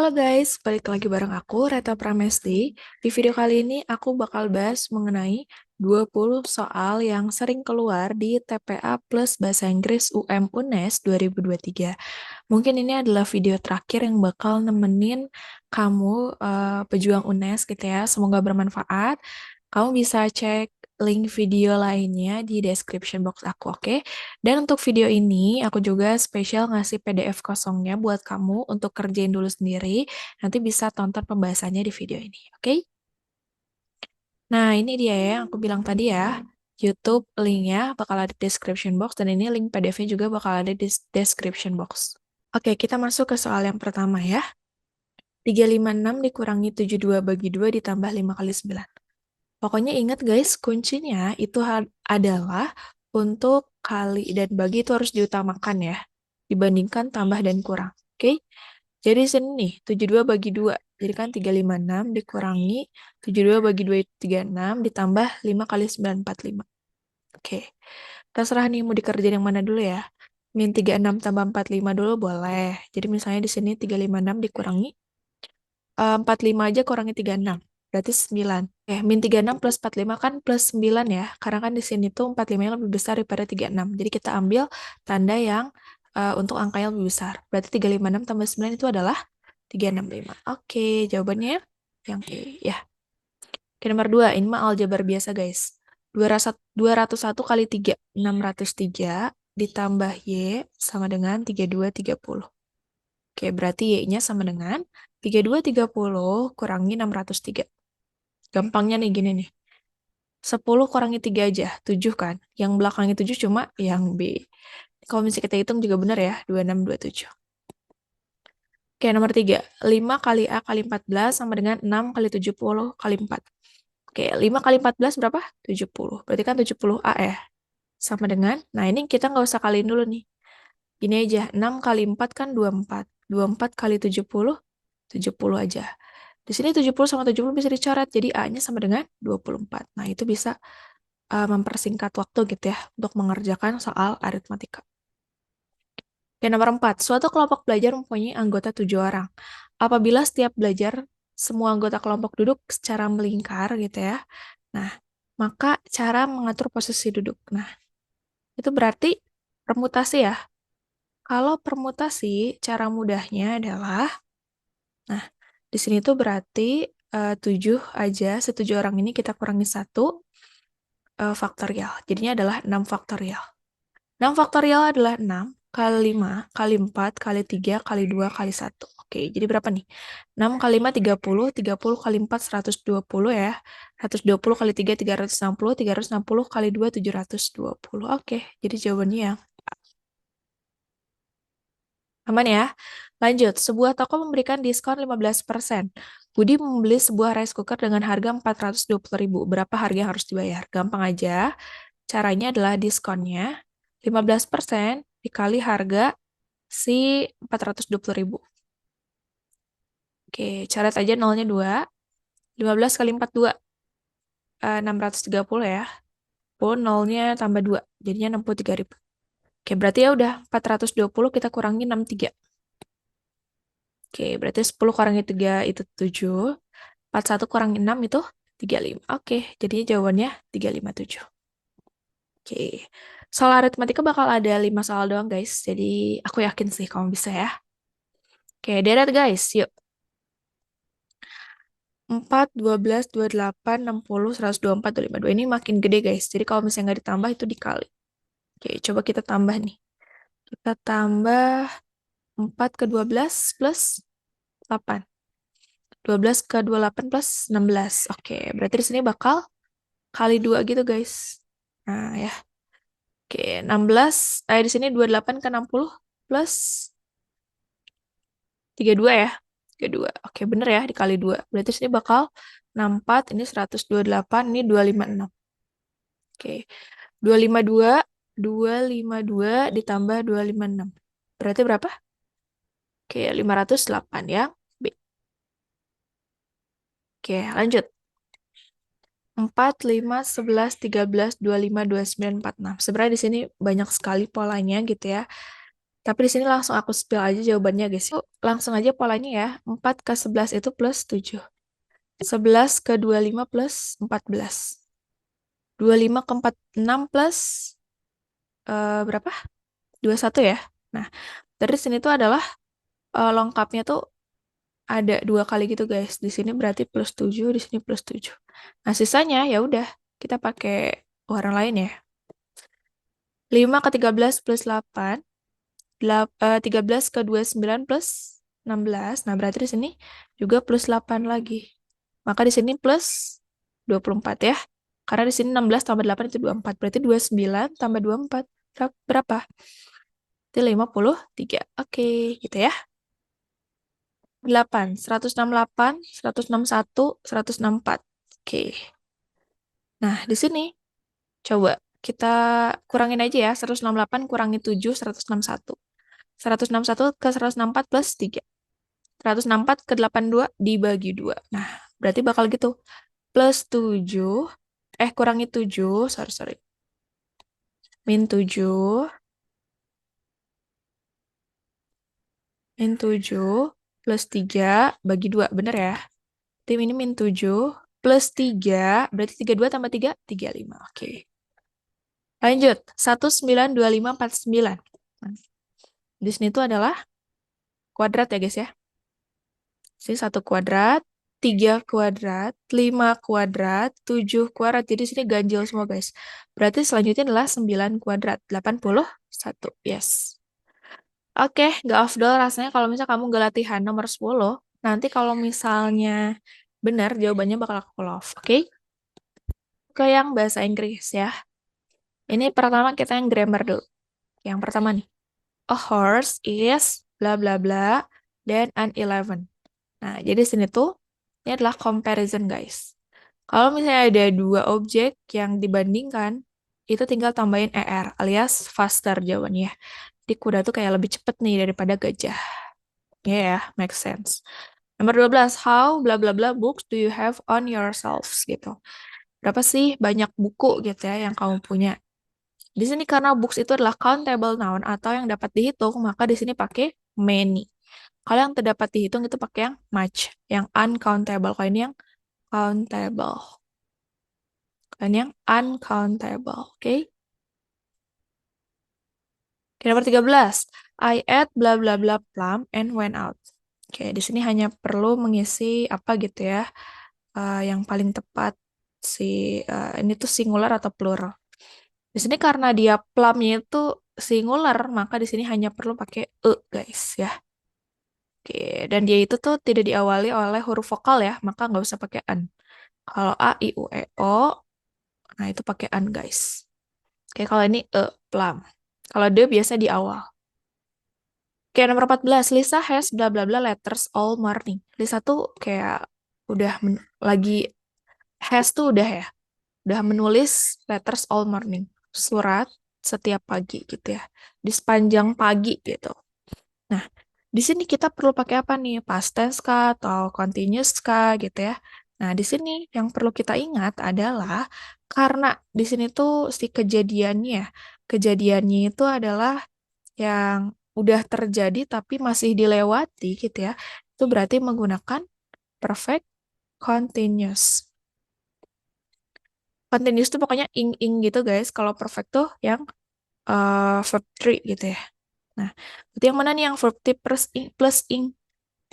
Halo guys, balik lagi bareng aku, Reta Pramesti. Di video kali ini aku bakal bahas mengenai 20 soal yang sering keluar di TPA Plus Bahasa Inggris UM UNES 2023. Mungkin ini adalah video terakhir yang bakal nemenin kamu pejuang UNES gitu ya. Semoga bermanfaat. Kamu bisa cek link video lainnya di description box aku, oke? Dan untuk video ini, aku juga spesial ngasih PDF kosongnya buat kamu untuk kerjain dulu sendiri. Nanti bisa tonton pembahasannya di video ini, oke? Nah, ini dia ya yang aku bilang tadi ya. YouTube linknya bakal ada di description box, dan ini link PDF-nya juga bakal ada di description box. Oke, kita masuk ke soal yang pertama ya. 356 dikurangi 72 bagi 2 ditambah 5 kali 9. Pokoknya ingat guys, kuncinya itu adalah untuk kali dan bagi itu harus diutamakan ya, dibandingkan tambah dan kurang. Oke? Jadi sini nih, 72 bagi 2. Jadi kan 356 dikurangi 72 bagi 2 itu 36 ditambah 5 kali 9, 45. Oke. Terserah nih mau dikerjain yang mana dulu ya. Min 36 tambah 45 dulu boleh. Jadi misalnya di sini 356 dikurangi 45 aja kurangi 36. Berarti 9. Min 36 plus 45 kan plus 9 ya. Karena kan di sini tuh 45 yang lebih besar daripada 36. Jadi kita ambil tanda yang untuk angka yang lebih besar. Berarti 356 tambah 9 itu adalah 365. Oke, jawabannya yang E ya. Oke, nomor 2. Ini mah aljabar biasa guys. 201 kali 3. 603 ditambah Y sama dengan 3230. Oke, berarti Y-nya sama dengan 3230 kurangi 603. Gampangnya nih gini nih. 10 kurangi 3 aja, 7 kan. Yang belakangnya 7 cuma yang B. Kalau misalnya kita hitung juga benar ya, 2627. Oke, nomor 3. 5 kali A kali 14 sama dengan 6 kali 70 kali 4. Oke, 5 kali 14 berapa? 70. Berarti kan 70A ya. Sama dengan, nah ini kita nggak usah kaliin dulu nih. Gini aja, 6 kali 4 kan 24. 24 kali 70, 70 aja. Di sini 70 sama 70 bisa dicoret, jadi A-nya sama dengan 24. Nah, itu bisa mempersingkat waktu gitu ya, untuk mengerjakan soal aritmatika. Oke, nomor 4. Suatu kelompok belajar mempunyai anggota 7 orang. Apabila setiap belajar, semua anggota kelompok duduk secara melingkar gitu ya. Nah, maka cara mengatur posisi duduk. Nah, itu berarti permutasi ya. Kalau permutasi, cara mudahnya adalah, nah, di sini tuh berarti 7 aja, setujuh orang ini kita kurangi 1 faktorial. Jadinya adalah 6 faktorial. 6 faktorial adalah 6 kali 5, kali 4, kali 3, kali 2, kali 1. Oke, jadi berapa nih? 6 kali 5, 30, 30 kali 4, 120 ya. 120 kali 3, 360, 360 kali 2, 720. Oke, jadi jawabannya yang aman ya. Lanjut, sebuah toko memberikan diskon 15%. Budi membeli sebuah rice cooker dengan harga 420.000. Berapa harga yang harus dibayar? Gampang aja. Caranya adalah diskonnya 15% dikali harga si 420.000. Oke, coret aja nolnya 2. 15 kali 4, 2. 630 ya. Pun nolnya tambah 2. Jadinya 63.000. Oke, berarti ya udah 420 kita kurangi 63. Oke, berarti 10 kurangi 3 itu 7. 41 kurangi 6 itu 35. Oke, jadinya jawabannya 357. Oke, soal aritmatika bakal ada 5 soal doang guys. Jadi aku yakin sih kamu bisa ya. Oke, deret guys, yuk. 4, 12, 28, 60, 124, 252. Ini makin gede guys. Jadi kalau misalnya nggak ditambah itu dikali. Oke, coba kita tambah nih. Kita tambah 4 ke 12 plus 8. 12 ke 28 plus 16. Oke, berarti di sini bakal kali 2 gitu guys. Nah ya. Oke, 16. Di sini 28 ke 60 plus 32 ya. 32. Oke, bener ya dikali 2. Berarti di sini bakal 64, ini 128, ini 256. Oke. 252, 252 ditambah 256. Berarti berapa? Oke, 508 ya. B. Oke, lanjut. 4, 5, 11, 13, 25, 29, 46. Sebenarnya di sini banyak sekali polanya gitu ya. Tapi di sini langsung aku spill aja jawabannya guys. Yuk, langsung aja polanya ya. 4 ke 11 itu plus 7. 11 ke 25 plus 14. 25 ke 46 plus berapa? 21 ya. Nah, dari sini tuh adalah lengkapnya tuh ada 2 kali gitu guys. Di sini berarti plus 7, di sini plus 7. Nah, sisanya ya udah kita pakai warna lain ya. 5 ke 13 plus 8. 13 ke 29 plus 16. Nah, berarti di sini juga plus 8 lagi. Maka di sini plus 24 ya. Karena di sini 16 tambah 8 itu 24. Berarti 29 tambah 24. Berapa? Itu 53. Oke, gitu ya. 8. 168, 161, 164. Oke. Nah, di sini coba kita kurangin aja ya. 168 kurangi 7, 161. 161 ke 164 plus 3. 164 ke 82 dibagi 2. Nah, berarti bakal gitu. Plus 7, kurangi 7, sorry. Min 7, min 7, plus 3, bagi 2. Bener ya? Tim ini min 7, plus 3, berarti 32 tambah 3, 35. Oke. Lanjut, 192549. Nah, di sini itu adalah kuadrat ya guys ya. Sini 1 kuadrat, 3 kuadrat, 5 kuadrat, 7 kuadrat. Jadi sini ganjil semua guys. Berarti selanjutnya adalah 9 kuadrat, 81. Yes. Oke, nggak afdol rasanya kalau misalnya kamu nggak latihan nomor 10. Nanti kalau misalnya benar, jawabannya bakal aku love. Oke? Ke yang bahasa Inggris ya. Ini pertama kita yang grammar dulu. Yang pertama nih. A horse is bla bla bla dan an 11. Nah, jadi sini tuh ini adalah comparison guys. Kalau misalnya ada 2 objek yang dibandingkan, itu tinggal tambahin ER alias faster jawabannya. Jadi kuda tuh kayak lebih cepet nih daripada gajah. Yeah, makes sense. Nomor 12, how bla bla bla books do you have on yourselves gitu. Berapa sih banyak buku gitu ya yang kamu punya? Di sini karena books itu adalah countable noun atau yang dapat dihitung, maka di sini pakai many. Kalau yang terdapat dihitung itu pakai yang much, yang uncountable. Kalau ini yang countable. Dan yang uncountable, oke? Oke, nomor 13. I ate bla bla bla plum and went out. Oke, di sini hanya perlu mengisi apa gitu ya. Yang paling tepat si ini tuh singular atau plural. Di sini karena dia plumnya itu singular, maka di sini hanya perlu pakai guys ya. Oke, dan dia itu tuh tidak diawali oleh huruf vokal ya, maka nggak usah pakai an. Kalau a, i, u, e, o, nah itu pakai an guys. Oke, kalau ini plum. Kalau D biasa di awal. Oke, nomor 14. Lisa has bla bla bla letters all morning. Lisa tuh kayak udah lagi has tuh udah ya. Udah menulis letters all morning. Surat setiap pagi gitu ya. Di sepanjang pagi gitu. Nah, di sini kita perlu pakai apa nih? Past tense kah atau continuous kah gitu ya. Nah, di sini yang perlu kita ingat adalah karena di sini tuh si kejadiannya itu adalah yang udah terjadi tapi masih dilewati gitu ya. Itu berarti menggunakan perfect continuous. Continuous tuh pokoknya ing gitu guys. Kalau perfect tuh yang verb 3 gitu ya. Nah, berarti yang mana nih yang verb 3 plus ing?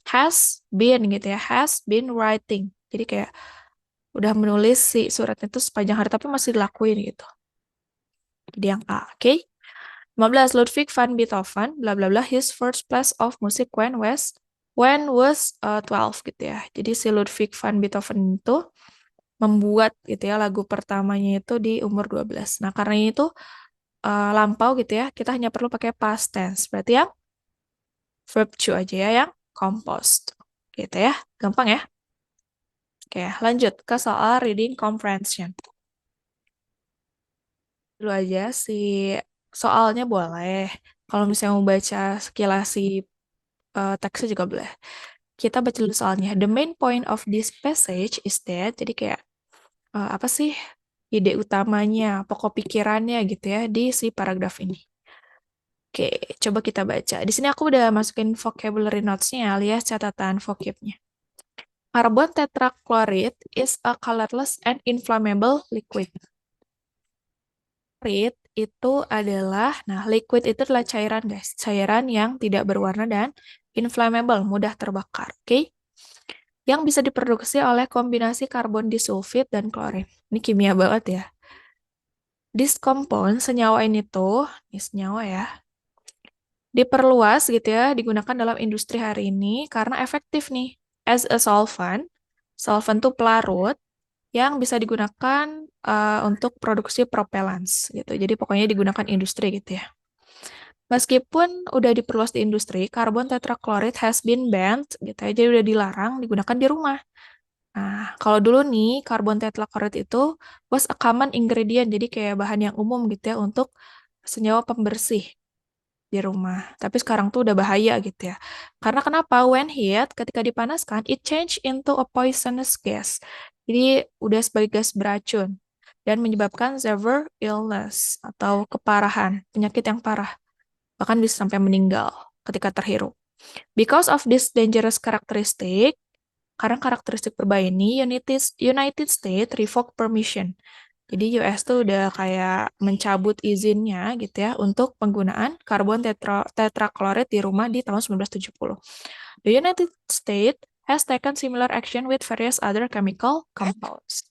Has been gitu ya. Has been writing. Jadi kayak udah menulis si suratnya itu sepanjang hari tapi masih dilakuin gitu. Jadi yang A, oke? Okay? 15. Ludwig van Beethoven, bla bla bla, his first piece of music when was 12 gitu ya. Jadi si Ludwig van Beethoven itu membuat gitu ya lagu pertamanya itu di umur 12. Nah, karena itu lampau gitu ya, kita hanya perlu pakai past tense. Berarti yang verb to aja ya, yang composed. Gitu ya, gampang ya. Oke, lanjut ke soal reading comprehension. Dulu aja si soalnya boleh. Kalau misalnya mau baca sekilas si teksnya juga boleh. Kita baca dulu soalnya. The main point of this passage is that, jadi kayak apa sih ide utamanya, pokok pikirannya gitu ya di si paragraf ini. Oke, coba kita baca. Di sini aku udah masukin vocabulary notes-nya ya, alias catatan vocab-nya. Carbon tetrachloride is a colorless and inflammable liquid. Liquid itu adalah, nah liquid itu adalah cairan guys, cairan yang tidak berwarna dan inflammable, mudah terbakar, oke? Yang bisa diproduksi oleh kombinasi karbon disulfid dan klorin. Ini kimia banget ya. This compound, senyawa ini tuh, ini senyawa ya, diperluas gitu ya, digunakan dalam industri hari ini karena efektif nih. As a solvent, solvent tuh pelarut yang bisa digunakan untuk produksi propellants gitu. Jadi pokoknya digunakan industri gitu ya. Meskipun udah diperluas di industri, karbon tetrachloride has been banned gitu ya. Jadi udah dilarang digunakan di rumah. Nah, kalau dulu nih karbon tetrachloride itu was a common ingredient, jadi kayak bahan yang umum gitu ya untuk senyawa pembersih di rumah. Tapi sekarang tuh udah bahaya gitu ya. Karena kenapa? When heat, ketika dipanaskan, it change into a poisonous gas. Jadi udah sebagai gas beracun dan menyebabkan severe illness atau keparahan, penyakit yang parah. Bahkan bisa sampai meninggal ketika terhirup. Because of this dangerous characteristic, karena karakteristik berbahaya ini, United States revoked permission. Jadi US tuh udah kayak mencabut izinnya gitu ya untuk penggunaan karbon tetrachloride di rumah di tahun 1970. The United States has taken similar action with various other chemical compounds.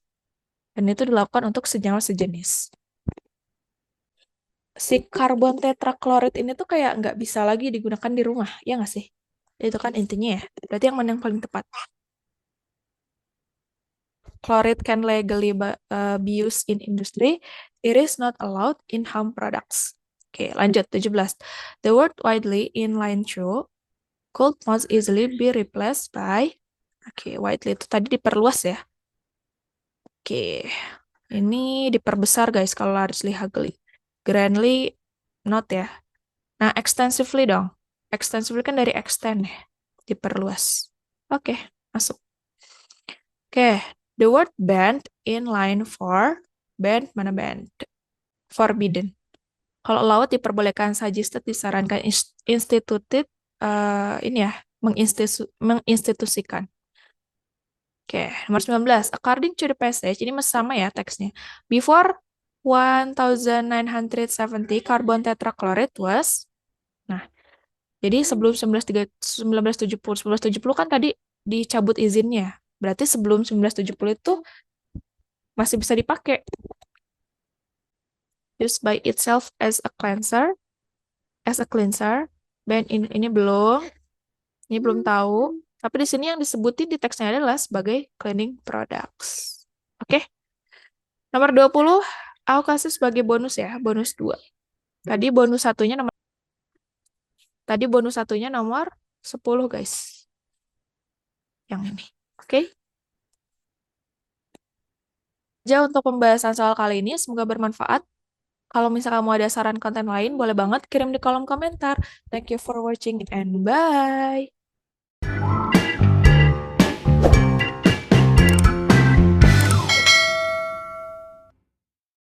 Dan itu dilakukan untuk senyawa sejenis. Si karbon tetrachloride ini tuh kayak nggak bisa lagi digunakan di rumah, ya nggak sih? Itu kan intinya ya. Berarti yang mana yang paling tepat? Chloride can legally be used in industry. It is not allowed in home products. Oke, lanjut 17. The word widely in line through could most easily be replaced by widely itu tadi diperluas ya. Oke, ini diperbesar guys kalau largely ugly. Grandly not ya. Nah, extensively dong. Extensively kan dari extend ya. Diperluas. Oke, masuk. Oke, the word banned in line for banned mana banned? Forbidden. Kalau allowed diperbolehkan, suggested disarankan, instituted ini ya, menginstitusikan. Oke, nomor 19. According to the passage, ini masih sama ya teksnya. Before 1970, carbon tetrachloride was, nah, jadi sebelum 1970 kan tadi dicabut izinnya. Berarti sebelum 1970 itu masih bisa dipakai. Used by itself as a cleanser. Dan ini belum tahu. Tapi di sini yang disebutin di teksnya adalah sebagai cleaning products. Oke. Nomor 20, aku kasih sebagai bonus ya, bonus 2. Tadi bonus satunya nomor 10 guys. Yang ini. Oke. Jadi untuk pembahasan soal kali ini, semoga bermanfaat. Kalau misalnya kamu ada saran konten lain, boleh banget kirim di kolom komentar. Thank you for watching and bye.